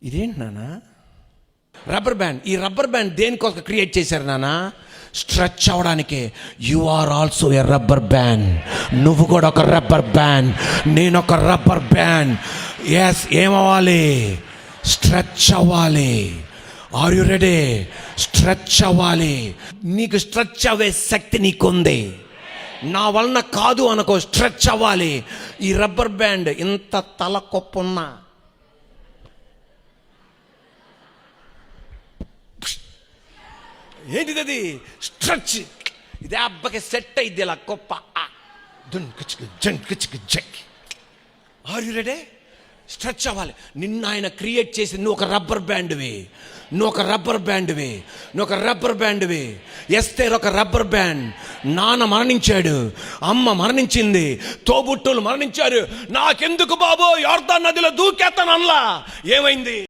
ఇదేంటి నానా rubber band? ఈ రబ్బర్ బ్యాండ్ దేనికోసం క్రియేట్ చేశారు నానా? స్ట్రెచ్ అవడానికే. You are also a rubber band. నువ్వు కూడా ఒక రబ్బర్ బ్యాండ్, నేను ఒక రబ్బర్ బ్యాండ్. ఎస్, ఏమవ్వాలి? స్ట్రెచ్ అవ్వాలి. Are you ready? స్ట్రెచ్ అవ్వాలి. నీకు స్ట్రెచ్ అవ్వే శక్తి నీకుంది. నా వలన కాదు అనుకో, స్ట్రెచ్ అవ్వాలి. ఈ రబ్బర్ బ్యాండ్ ఇంత తల కొప్పున్నా ఏంటిది? అది స్ట్రెచ్. ఇదే అబ్బకి సెట్ అయింది ఇలా గొప్ప. Are you ready? స్ట్రెచ్ అవ్వాలి. నిన్న ఆయన క్రియేట్ చేసి నువ్వు ఒక రబ్బర్ బ్యాండ్వి, నువ్వు ఒక రబ్బర్ బ్యాండ్వి, నువ్వు ఒక రబ్బర్ బ్యాండ్వి. ఎస్తేర్ ఒక రబ్బర్ బ్యాండ్. నాన్న మరణించాడు, అమ్మ మరణించింది, తోబుట్టులు మరణించారు. నాకెందుకు బాబు, యోర్దాను నదిలో దూకేస్తాను అనలా. ఏమైంది?